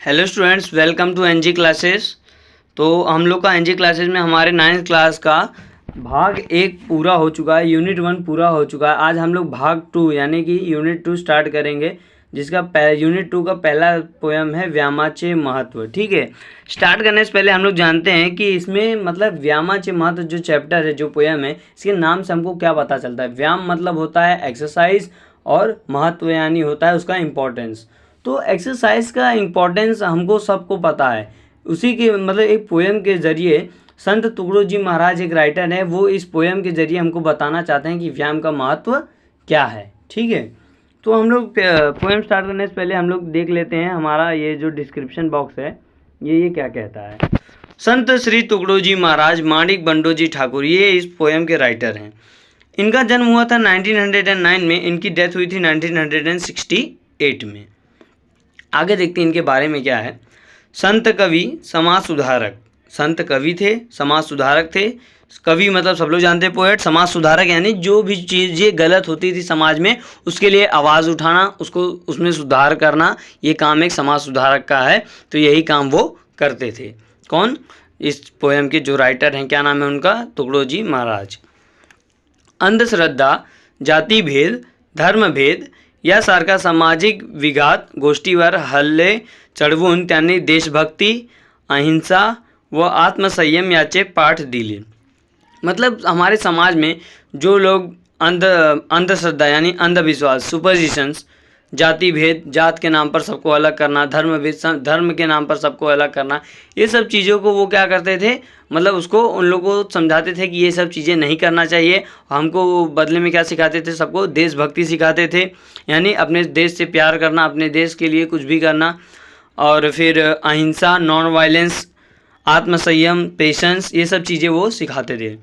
Hello students, welcome to NG classes. तो हम लोग का एनजी क्लासेस में हमारे 9th क्लास का भाग 1 पूरा हो चुका है, यूनिट 1 पूरा हो चुका है। आज हम लोग भाग 2 यानी कि यूनिट 2 स्टार्ट करेंगे, जिसका यूनिट 2 का पहला पोयम है व्यामाचे महत्व। ठीक है, स्टार्ट करने से पहले हम लोग जानते हैं कि इसमें मतलब व्यामाचे महत्व जो चैप्टर है, जो पोयम है, इसके नाम से हमको क्या पता चलता है। व्याम मतलब होता है एक्सरसाइज और महत्व यानी होता है उसका इम्पोर्टेंस। तो एक्सरसाइज का इम्पोर्टेंस हमको सबको पता है। उसी के मतलब एक पोएम के ज़रिए संत तुकडोजी महाराज एक राइटर हैं, वो इस पोएम के ज़रिए हमको बताना चाहते हैं कि व्यायाम का महत्व क्या है। ठीक है, तो हम लोग पोएम स्टार्ट करने से पहले हम लोग देख लेते हैं हमारा ये जो डिस्क्रिप्शन बॉक्स है ये क्या कहता है। संत श्री तुकडोजी महाराज माणिक बंडोजी ठाकुर ये इस पोएम के राइटर हैं। इनका जन्म हुआ था 1909 में, इनकी डेथ हुई थी 1968 में। आगे देखते हैं इनके बारे में क्या है। संत कवि समाज सुधारक, संत कवि थे, समाज सुधारक थे। कवि मतलब सब लोग जानते हैं पोएट। समाज सुधारक यानी जो भी चीज़ें गलत होती थी समाज में उसके लिए आवाज़ उठाना, उसको उसमें सुधार करना, ये काम एक समाज सुधारक का है। तो यही काम वो करते थे। कौन? इस पोएम के जो राइटर हैं, क्या नाम है उनका? तुकडोजी महाराज। अंधश्रद्धा, जाति भेद, धर्म भेद यासारखा सामाजिक विघात गोष्टीवर हल्ले चढवून त्यांनी देशभक्ती, अहिंसा व आत्मसंयम याचे पाठ दिले। मतलब हमारे समाज में जो लोग अंधश्रद्धा यानी अंधविश्वास, सुपरस्टिशंस, जाति भेद, जात के नाम पर सबको अलग करना, धर्म भेद, धर्म के नाम पर सबको अलग करना, ये सब चीज़ों को वो क्या करते थे, मतलब उसको उन लोगों को समझाते थे कि ये सब चीज़ें नहीं करना चाहिए। हमको बदले में क्या सिखाते थे? सबको देशभक्ति सिखाते थे, यानी अपने देश से प्यार करना, अपने देश के लिए कुछ भी करना। और फिर अहिंसा, नॉन वायलेंस, आत्मसंयम, पेशेंस, ये सब चीज़ें वो सिखाते थे।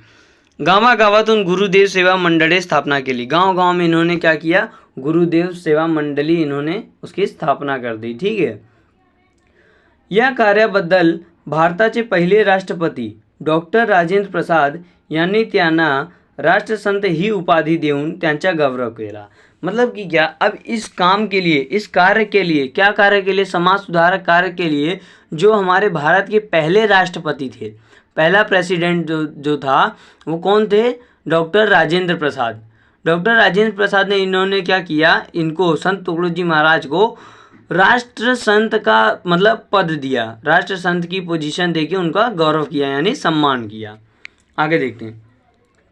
गावागावातून गुरुदेव सेवा मंडळे स्थापना केली। गांव-गांव में इन्होंने क्या किया? गुरुदेव सेवा मंडली इन्होंने उसकी स्थापना कर दी। ठीक है, या कार्याबद्दल भारताचे पहिले राष्ट्रपती डॉक्टर राजेंद्र प्रसाद यांनी त्यांना राष्ट्रसंत ही उपाधि देऊन त्यांचा गौरव केला। मतलब कि क्या, अब इस काम के लिए, इस कार्य के लिए, क्या कार्य के लिए? समाज सुधारक कार्य के लिए जो हमारे भारत के पहले राष्ट्रपति थे, पहला प्रेसिडेंट जो था वो कौन थे? डॉक्टर राजेंद्र प्रसाद। डॉक्टर राजेंद्र प्रसाद ने इन्होंने क्या किया? इनको संत तुकडोजी महाराज को राष्ट्र संत का मतलब पद दिया, राष्ट्र संत की पोजीशन देके उनका गौरव किया यानी सम्मान किया। आगे देखते हैं।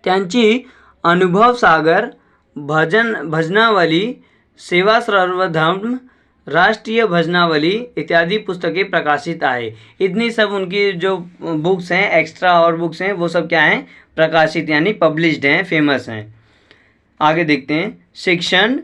त्यांची अनुभव सागर, भजनावली, सेवा सर्वधर्म, राष्ट्रीय भजनावली इत्यादि पुस्तकें प्रकाशित आहे। इतनी सब उनकी जो बुक्स हैं, एक्स्ट्रा और बुक्स हैं, वो सब क्या हैं? प्रकाशित यानी पब्लिश्ड हैं, फेमस हैं। आगे देखते हैं। शिक्षण,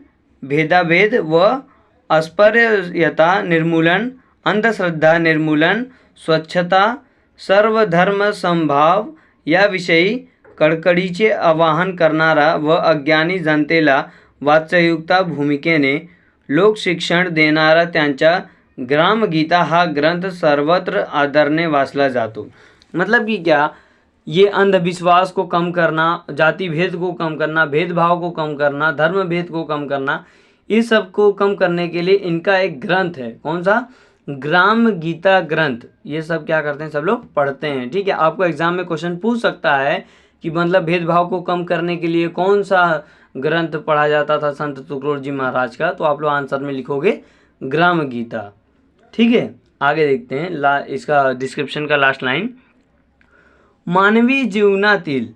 भेदाभेद व अस्पृश्यता निर्मूलन, अंधश्रद्धा निर्मूलन, स्वच्छता, सर्वधर्म समभाव या विषयी कडकडीचे आवाहन करणारा व अज्ञानी जनतेला वाचयुक्ता भूमिकेने लोक शिक्षण देणारा त्यांचा ग्रामगीता हा ग्रंथ सर्वत्र आदरने वाचला जातो। मतलब कि क्या, ये अंधविश्वास को कम करना, जाति भेद को कम करना, भेदभाव को कम करना, धर्म भेद को कम करना, इस सब को कम करने के लिए इनका एक ग्रंथ है। कौन सा? ग्राम गीता ग्रंथ। ये सब क्या करते हैं? सब लोग पढ़ते हैं। ठीक है, आपको एग्जाम में क्वेश्चन पूछ सकता है कि मतलब भेदभाव को कम करने के लिए कौन सा ग्रंथ पढ़ा जाता था संत तुकडोजी महाराज का? तो आप लोग आंसर में लिखोगे ग्राम गीता। ठीक है, आगे देखते हैं इसका डिस्क्रिप्शन का लास्ट लाइन। मानवी जीवनातील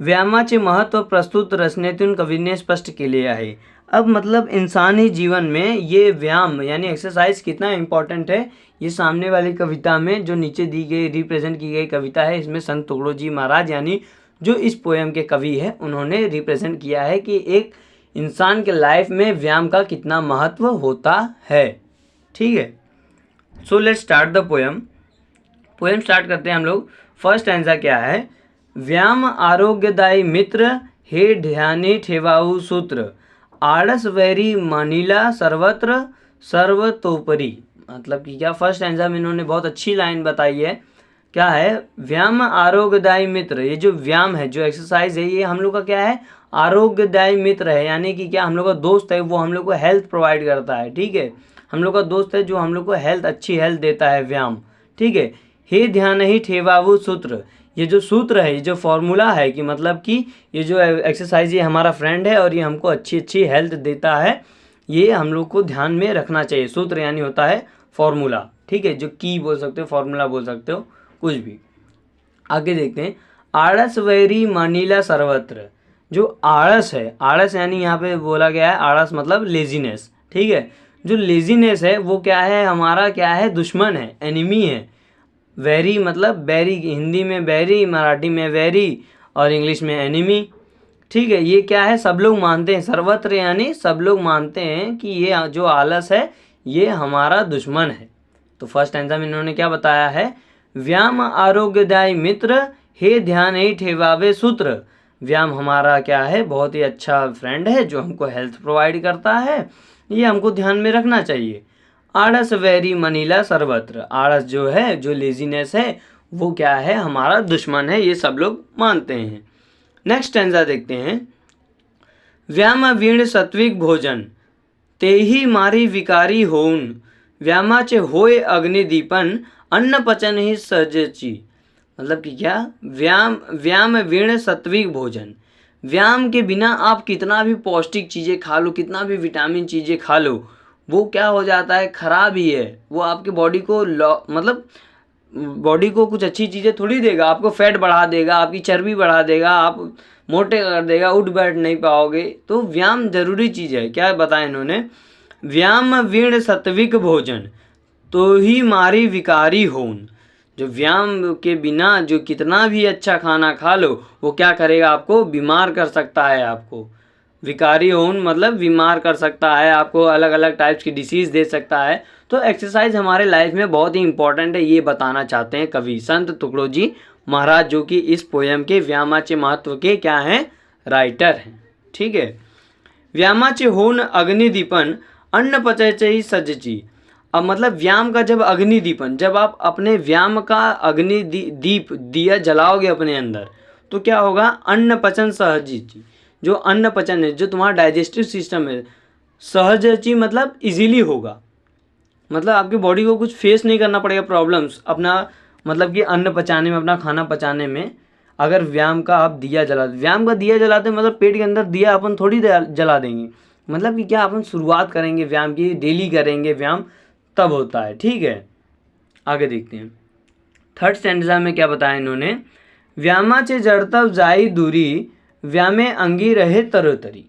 व्यायामाचे महत्व प्रस्तुत रचनेतून कवीने स्पष्ट केले आहे। अब मतलब इंसानी जीवन में ये व्यायाम यानी एक्सरसाइज कितना इम्पोर्टेंट है, ये सामने वाली कविता में जो नीचे दी गई रिप्रेजेंट की गई कविता है, इसमें संत तुकडोजी महाराज यानी जो इस पोएम के कवि है उन्होंने रिप्रेजेंट किया है कि एक इंसान के लाइफ में व्यायाम का कितना महत्व होता है। ठीक है, so let's start the poem. Poem start करते हैं हम लोग। फर्स्ट स्टैंजा क्या है? व्यायाम आरोग्यदायी मित्र, हे ध्यानी ठेवाऊ सूत्र, आळस वैरी मानिला सर्वत्र सर्वतोपरी। मतलब कि क्या, फर्स्ट स्टैंजा में इन्होंने बहुत अच्छी लाइन बताई है। क्या है? व्यायाम आरोग्यदायी मित्र। ये जो व्यायाम है, जो एक्सरसाइज है, ये हम लोग का क्या है? आरोग्यदायी मित्र है, यानी कि क्या, हम लोग का दोस्त है, वो हम लोग को हेल्थ प्रोवाइड करता है। ठीक है, हम लोग का दोस्त है जो हम लोग को अच्छी हेल्थ देता है व्यायाम, ठीक है। हे ध्यान ही ठेवावु सूत्र, ये जो सूत्र है, ये जो फॉर्मूला है कि मतलब कि ये जो एक्सरसाइज ये हमारा फ्रेंड है और ये हमको अच्छी हेल्थ देता है, ये हम लोग को ध्यान में रखना चाहिए। सूत्र यानी होता है फॉर्मूला, ठीक है, जो की बोल सकते हो, फॉर्मूला बोल सकते हो, कुछ भी। आगे देखते हैं, आड़स वैरी मानीला सर्वत्र। जो आड़स है, आड़स यानी यहाँ पे बोला गया है, आड़स मतलब लेजीनेस, ठीक है। जो लेजीनेस है वो क्या है, हमारा क्या है, दुश्मन है, एनिमी है। वैरी मतलब बैरी, हिंदी में बैरी, मराठी में वैरी और इंग्लिश में एनिमी, ठीक है। ये क्या है, सब लोग मानते हैं, सर्वत्र यानी सब लोग मानते हैं कि ये जो आलस है ये हमारा दुश्मन है। तो फर्स्ट आंसर में इन्होंने क्या बताया है, व्यायाम आरोग्यदायी मित्र, हे ध्यान ही ठेवावे सूत्र। व्यायाम हमारा क्या है, बहुत ही अच्छा फ्रेंड है जो हमको हेल्थ प्रोवाइड करता है, ये हमको ध्यान में रखना चाहिए। आड़स वैरी मनीला सर्वत्र, आड़स जो है, जो लेजीनेस है, वो क्या है, हमारा दुश्मन है, ये सब लोग मानते हैं। नेक्स्ट आंसर देखते हैं, व्यायाम वीण सात्विक भोजन, तेही मारी विकारी होऊन, व्यायामाचे होय अग्निदीपन, अन्न पचन ही सहजची। मतलब कि क्या, व्यायाम वीण सात्विक भोजन, व्यायाम के बिना आप कितना भी पौष्टिक चीज़ें खा लो, कितना भी विटामिन चीज़ें खा लो, वो क्या हो जाता है, खराब ही है। वो आपके बॉडी को मतलब बॉडी को कुछ अच्छी चीज़ें थोड़ी देगा, आपको फैट बढ़ा देगा, आपकी चर्बी बढ़ा देगा, आप मोटे कर देगा, उठ बैठ नहीं पाओगे। तो व्यायाम जरूरी चीज़ है। क्या बताया इन्होंने, व्यायाम वीण सात्विक भोजन, तो ही मारी विकारी होन। जो व्यायाम के बिना जो कितना भी अच्छा खाना खा लो, वो क्या करेगा, आपको बीमार कर सकता है। आपको विकारी होन मतलब बीमार कर सकता है, आपको अलग अलग टाइप्स की डिसीज़ दे सकता है। तो एक्सरसाइज हमारे लाइफ में बहुत ही इंपॉर्टेंट है, ये बताना चाहते हैं कवि संत तुकडोजी महाराज, जो कि इस पोयम के व्यायामाचे महत्व के क्या हैं, राइटर हैं, ठीक है। व्यायामाचे होन अग्निदीपन, अन्न पचयचे ही सज्जची। अब मतलब व्यायाम का जब अग्निदीपन, जब आप अपने व्यायाम का दीप दिया जलाओगे अपने अंदर, तो क्या होगा, अन्न पचन सहजी, जो अन्न पचन है, जो तुम्हारा डाइजेस्टिव सिस्टम है, सहजची मतलब इजीली होगा। मतलब आपकी बॉडी को कुछ फेस नहीं करना पड़ेगा प्रॉब्लम्स अपना, मतलब कि अन्न पचाने में, अपना खाना पचाने में। अगर व्यायाम का आप दिया जलाते, व्यायाम का दिया जलाते मतलब पेट के अंदर दिया अपन थोड़ी जला देंगे, मतलब कि क्या अपन शुरुआत करेंगे व्यायाम की, डेली करेंगे व्यायाम, तब होता है, ठीक है। आगे देखते हैं, थर्ड स्टैंजा में क्या बताया इन्होंने, व्यायामाचे जड़तव जाई दूरी, व्यायामे अंगी रहे तरोतरी।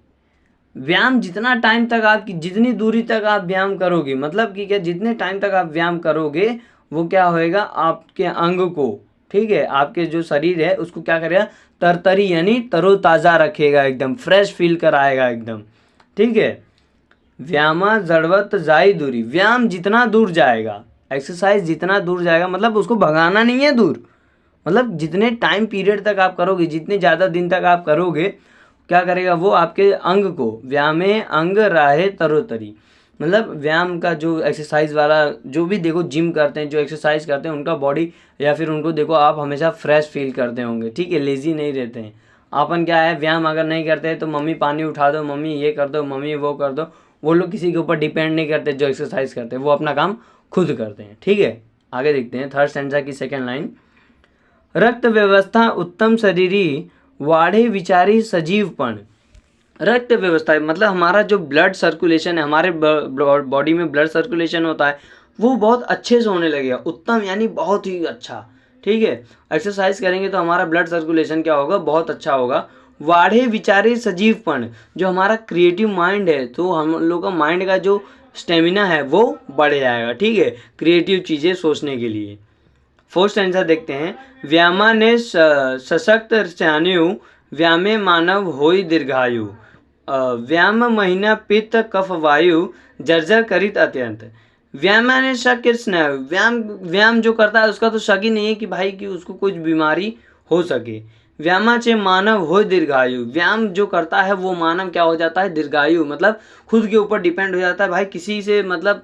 व्यायाम जितना टाइम तक आप, जितनी दूरी तक आप व्यायाम करोगे, मतलब कि क्या, जितने टाइम तक आप व्यायाम करोगे, वो क्या होएगा, आपके अंग को, ठीक है, आपके जो शरीर है उसको क्या करेगा, तरतरी यानी तरोताज़ा रखेगा, एकदम फ्रेश फील कराएगा एकदम, ठीक है। व्यायामा जड़वत जाई दूरी, व्यायाम जितना दूर जाएगा, एक्सरसाइज जितना दूर जाएगा, मतलब उसको भगाना नहीं है दूर, मतलब जितने टाइम पीरियड तक आप करोगे, जितने ज़्यादा दिन तक आप करोगे, क्या करेगा वो, आपके अंग को, व्यायामे अंग राहे तरोतरी। मतलब व्यायाम का जो एक्सरसाइज वाला, जो भी देखो जिम करते हैं, जो एक्सरसाइज करते हैं, उनका बॉडी या फिर उनको देखो आप हमेशा फ्रेश फील करते होंगे, ठीक है, लेजी नहीं रहते हैं। अपन क्या है, व्यायाम अगर नहीं करते हैं तो मम्मी पानी उठा दो, मम्मी ये कर दो, मम्मी वो कर दो, वो लोग किसी के ऊपर डिपेंड नहीं करते। जो एक्सरसाइज करते हैं वो अपना काम खुद करते हैं, ठीक है। आगे देखते हैं, थर्ड स्टैंजा की सेकेंड लाइन, रक्त व्यवस्था उत्तम शरीरी, वाढ़े विचारी सजीवपन। रक्त व्यवस्था मतलब हमारा जो ब्लड सर्कुलेशन है, हमारे बॉडी में ब्लड सर्कुलेशन होता है, वो बहुत अच्छे से होने लगेगा। उत्तम यानी बहुत ही अच्छा, ठीक है। एक्सरसाइज करेंगे तो हमारा ब्लड सर्कुलेशन क्या होगा, बहुत अच्छा होगा। वाढ़े विचारे सजीवपन, जो हमारा क्रिएटिव माइंड है, तो हम लोग का माइंड का जो स्टेमिना है वो बढ़ जाएगा, ठीक है, क्रिएटिव चीज़ें सोचने के लिए। फोर्थ आंसर देखते हैं, व्यायामा ने सशक्त स्यानु, व्यायामे मानव होई दीर्घायु। व्यायाम महीना पित्त कफ वायु, जर्जर करित अत्यंत। व्यायाम ने शक के स्नायु, व्यायाम जो करता है उसका तो शक ही नहीं है कि भाई कि उसको कुछ बीमारी हो सके। व्यायामाचे मानव हो दीर्घायु, व्यायाम जो करता है वो मानव क्या हो जाता है, दीर्घायु, मतलब खुद के ऊपर डिपेंड हो जाता है। भाई किसी से मतलब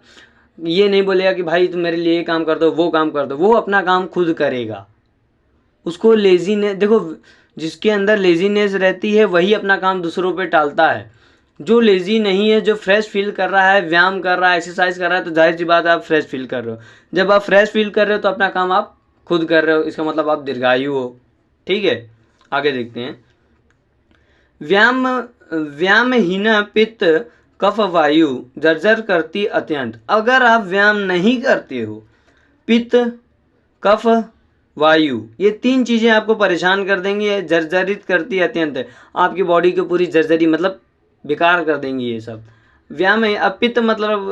ये नहीं बोलेगा कि भाई तुम मेरे लिए ये काम कर दो, वो काम कर दो, वो अपना काम खुद करेगा। उसको लेजीनेस, देखो जिसके अंदर लेजीनेस रहती है वही अपना काम दूसरों पे टालता है। जो लेज़ी नहीं है, जो फ्रेश फील कर रहा है, व्यायाम कर रहा है, एक्सरसाइज कर रहा है, तो जाहिर सी बात है आप फ्रेश फील कर रहे हो। जब आप फ्रेश फील कर रहे हो तो अपना काम आप खुद कर रहे हो, इसका मतलब आप दीर्घायु हो। ठीक है, आगे देखते हैं। व्यायामहीन पित्त कफ वायु जर्जर करती अत्यंत। अगर आप व्यायाम नहीं करते हो, पित्त कफ वायु, ये 3 चीज़ें आपको परेशान कर देंगी, जर्जरित करती अत्यंत, आपकी बॉडी को पूरी जर्जरी मतलब बेकार कर देंगी ये सब। व्यायाम है। अब पित्त मतलब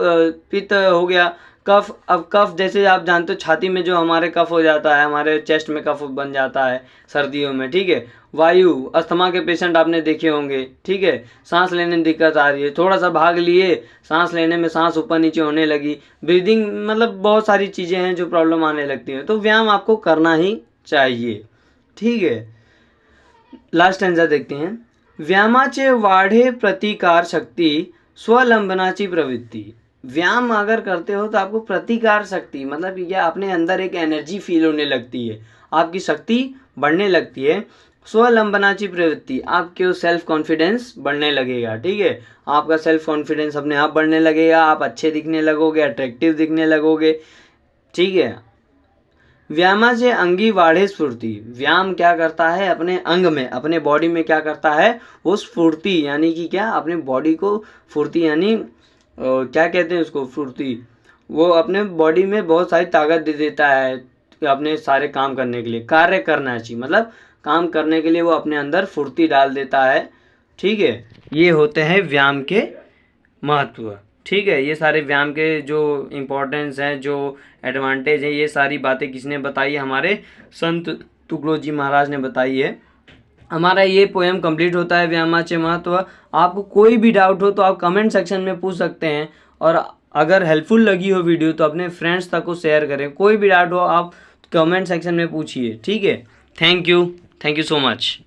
पित्त हो गया, कफ, अब कफ जैसे आप जानते हो छाती में जो हमारे कफ हो जाता है, हमारे चेस्ट में कफ बन जाता है सर्दियों में। ठीक है, वायु, अस्थमा के पेशेंट आपने देखे होंगे। ठीक है, सांस लेने में दिक्कत आ रही है, थोड़ा सा भाग लिए, सांस लेने में सांस ऊपर नीचे होने लगी, ब्रीदिंग, मतलब बहुत सारी चीज़ें हैं जो प्रॉब्लम आने लगती हैं, तो व्यायाम आपको करना ही चाहिए। ठीक है, लास्ट आंसर देखते हैं। व्यायामाचे वाढे प्रतिकार शक्ती स्वलंबनाची प्रवृत्ति। व्यायाम अगर करते हो तो आपको प्रतिकार शक्ति, मतलब यह अपने अंदर एक एनर्जी फील होने लगती है, आपकी शक्ति बढ़ने लगती है। स्वलंबनाची प्रवृत्ति, आपके सेल्फ कॉन्फिडेंस बढ़ने लगेगा। ठीक है, आपका सेल्फ कॉन्फिडेंस अपने आप बढ़ने लगेगा, आप अच्छे दिखने लगोगे, अट्रैक्टिव दिखने लगोगे। ठीक है, व्यायाम से अंगी वाढ़े स्फूर्ति। व्यायाम क्या करता है, अपने अंग में, अपने बॉडी में क्या करता है, वो स्फूर्ति, यानी कि क्या, अपने बॉडी को फुर्ती, यानी क्या कहते हैं उसको, फुर्ती, वो अपने बॉडी में बहुत सारी ताकत दे देता है अपने सारे काम करने के लिए, कार्य करना चाहिए, मतलब काम करने के लिए वो अपने अंदर फुर्ती डाल देता है। ठीक है, ये होते हैं व्यायाम के महत्व। ठीक है, ये सारे व्यायाम के जो इम्पोर्टेंस हैं, जो एडवांटेज हैं, ये सारी बातें किसने बताई है, हमारे संत तुगलक महाराज ने बताई है। हमारा ये पोएम कंप्लीट होता है व्यायामाचे महत्व। आपको कोई भी डाउट हो तो आप कमेंट सेक्शन में पूछ सकते हैं, और अगर हेल्पफुल लगी हो वीडियो तो अपने फ्रेंड्स तक को शेयर करें। कोई भी डाउट हो आप कमेंट सेक्शन में पूछिए। ठीक है, थैंक यू सो मच।